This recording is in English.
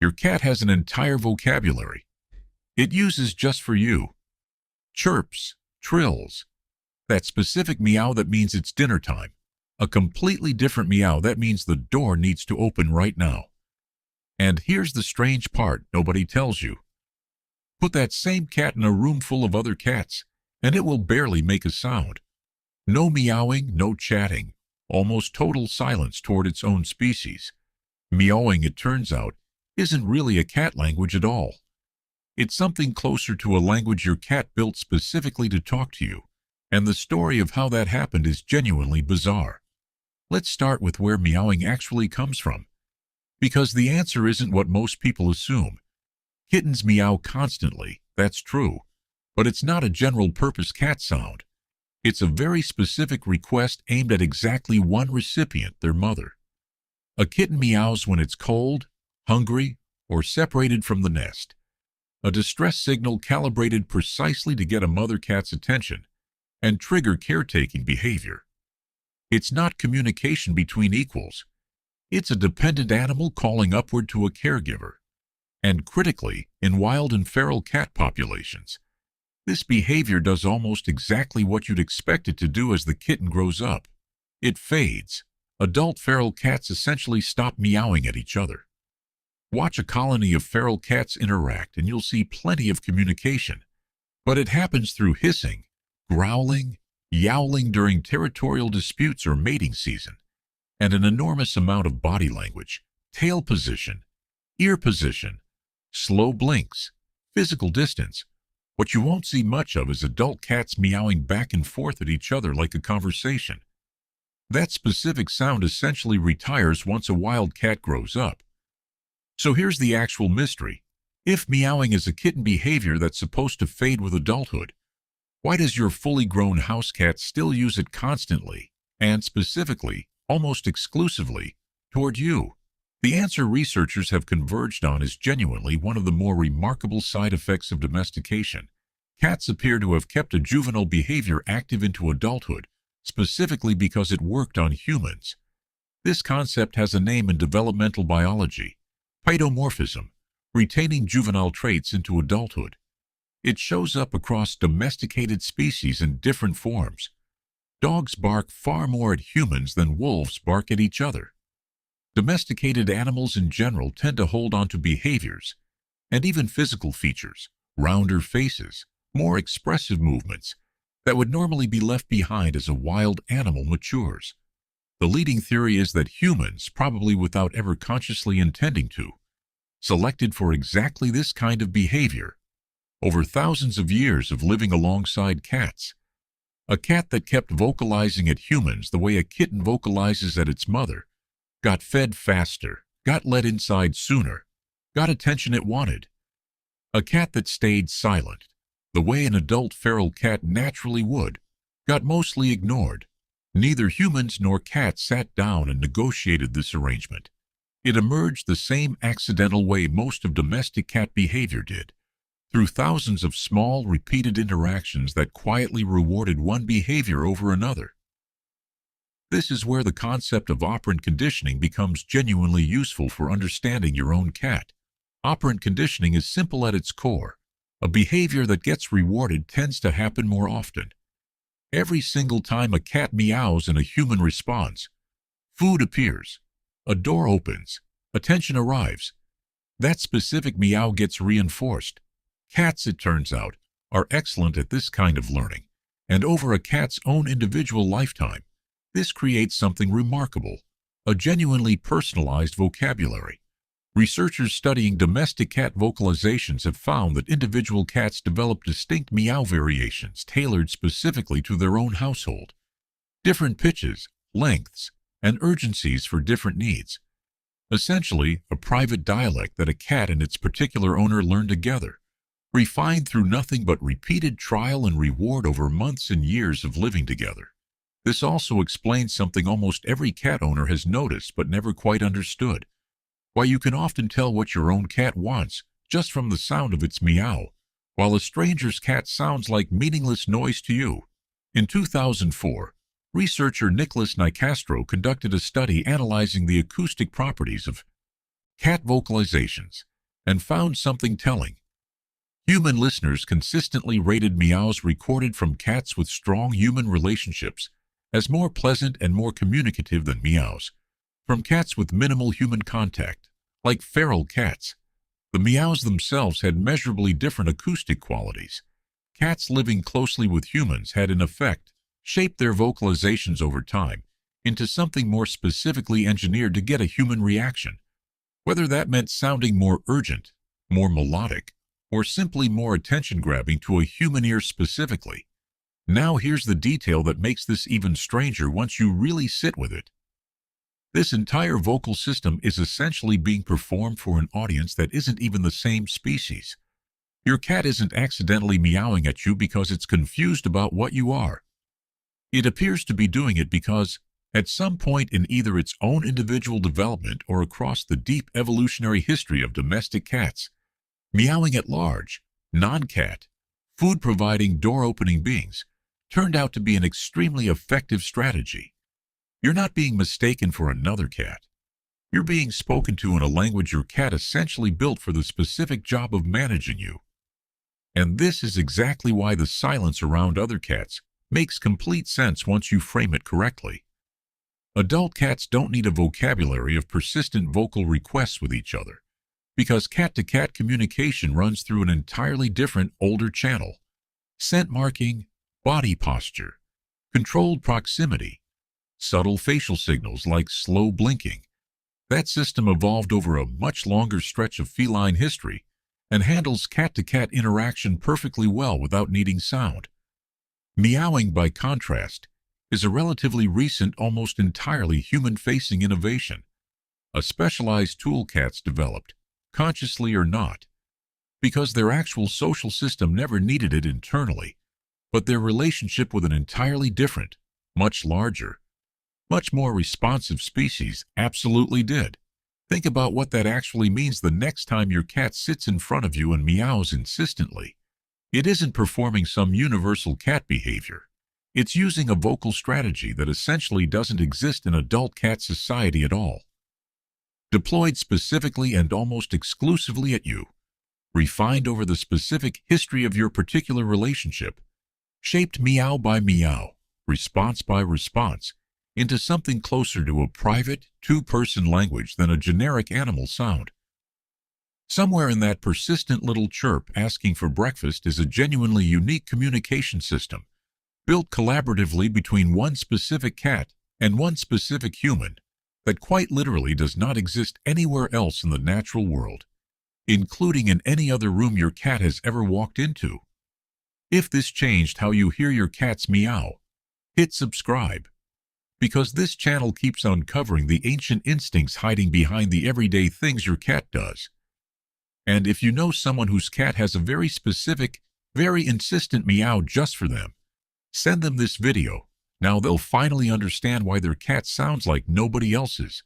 Your cat has an entire vocabulary it uses just for you. Chirps, trills, that specific meow that means it's dinner time. A completely different meow that means the door needs to open right now. And here's the strange part nobody tells you. Put that same cat in a room full of other cats, and it will barely make a sound. No meowing, no chatting, almost total silence toward its own species. Meowing, it turns out, isn't really a cat language at all. It's something closer to a language your cat built specifically to talk to you, and the story of how that happened is genuinely bizarre. Let's start with where meowing actually comes from, because the answer isn't what most people assume. Kittens meow constantly, that's true, but it's not a general-purpose cat sound. It's a very specific request aimed at exactly one recipient, their mother. A kitten meows when it's cold, hungry, or separated from the nest. A distress signal calibrated precisely to get a mother cat's attention and trigger caretaking behavior. It's not communication between equals. It's a dependent animal calling upward to a caregiver. And critically, in wild and feral cat populations, this behavior does almost exactly what you'd expect it to do as the kitten grows up. It fades. Adult feral cats essentially stop meowing at each other. Watch a colony of feral cats interact and you'll see plenty of communication, but it happens through hissing, growling, yowling during territorial disputes or mating season, and an enormous amount of body language, tail position, ear position, slow blinks, physical distance. What you won't see much of is adult cats meowing back and forth at each other like a conversation. That specific sound essentially retires once a wild cat grows up. So here's the actual mystery. If meowing is a kitten behavior that's supposed to fade with adulthood, why does your fully grown house cat still use it constantly, and specifically, almost exclusively, toward you? The answer researchers have converged on is genuinely one of the more remarkable side effects of domestication. Cats appear to have kept a juvenile behavior active into adulthood, specifically because it worked on humans. This concept has a name in developmental biology: paidomorphism, retaining juvenile traits into adulthood. It shows up across domesticated species in different forms. Dogs bark far more at humans than wolves bark at each other. Domesticated animals in general tend to hold on to behaviors, and even physical features, rounder faces, more expressive movements, that would normally be left behind as a wild animal matures. The leading theory is that humans, probably without ever consciously intending to, selected for exactly this kind of behavior over thousands of years of living alongside cats. A cat that kept vocalizing at humans the way a kitten vocalizes at its mother got fed faster, got let inside sooner, got attention it wanted. A cat that stayed silent, the way an adult feral cat naturally would, got mostly ignored. Neither humans nor cats sat down and negotiated this arrangement. It emerged the same accidental way most of domestic cat behavior did, through thousands of small, repeated interactions that quietly rewarded one behavior over another. This is where the concept of operant conditioning becomes genuinely useful for understanding your own cat. Operant conditioning is simple at its core. A behavior that gets rewarded tends to happen more often. Every single time a cat meows and a human responds, food appears, a door opens, attention arrives. That specific meow gets reinforced. Cats, it turns out, are excellent at this kind of learning, and over a cat's own individual lifetime, this creates something remarkable, a genuinely personalized vocabulary. Researchers studying domestic cat vocalizations have found that individual cats develop distinct meow variations tailored specifically to their own household. Different pitches, lengths, and urgencies for different needs. Essentially, a private dialect that a cat and its particular owner learn together, refined through nothing but repeated trial and reward over months and years of living together. This also explains something almost every cat owner has noticed but never quite understood: why you can often tell what your own cat wants just from the sound of its meow, while a stranger's cat sounds like meaningless noise to you. In 2004, researcher Nicholas Nicastro conducted a study analyzing the acoustic properties of cat vocalizations. and found something telling. Human listeners consistently rated meows recorded from cats with strong human relationships as more pleasant and more communicative than meows from cats with minimal human contact, like feral cats. The meows themselves had measurably different acoustic qualities. Cats living closely with humans had, in effect, shaped their vocalizations over time into something more specifically engineered to get a human reaction, whether that meant sounding more urgent, more melodic, or simply more attention-grabbing to a human ear specifically. Now here's the detail that makes this even stranger once you really sit with it. This entire vocal system is essentially being performed for an audience that isn't even the same species. Your cat isn't accidentally meowing at you because it's confused about what you are. It appears to be doing it because, at some point in either its own individual development or across the deep evolutionary history of domestic cats, meowing at large, non-cat, food-providing, door-opening beings turned out to be an extremely effective strategy. You're not being mistaken for another cat. You're being spoken to in a language your cat essentially built for the specific job of managing you. And this is exactly why the silence around other cats makes complete sense once you frame it correctly. Adult cats don't need a vocabulary of persistent vocal requests with each other, because cat-to-cat communication runs through an entirely different, older channel. Scent marking, body posture, controlled proximity, subtle facial signals like slow blinking. That system evolved over a much longer stretch of feline history and handles cat-to-cat interaction perfectly well without needing sound. Meowing, by contrast, is a relatively recent, almost entirely human-facing innovation, a specialized tool cats developed, consciously or not, because their actual social system never needed it internally, but their relationship with an entirely different, much larger, much more responsive species absolutely did. Think about what that actually means the next time your cat sits in front of you and meows insistently. It isn't performing some universal cat behavior. It's using a vocal strategy that essentially doesn't exist in adult cat society at all. Deployed specifically and almost exclusively at you, refined over the specific history of your particular relationship, shaped meow by meow, response by response, into something closer to a private, two-person language than a generic animal sound. Somewhere in that persistent little chirp asking for breakfast is a genuinely unique communication system, built collaboratively between one specific cat and one specific human, that quite literally does not exist anywhere else in the natural world, including in any other room your cat has ever walked into. If this changed how you hear your cat's meow, hit subscribe, because this channel keeps uncovering the ancient instincts hiding behind the everyday things your cat does. And if you know someone whose cat has a very specific, very insistent meow just for them, send them this video. Now they'll finally understand why their cat sounds like nobody else's.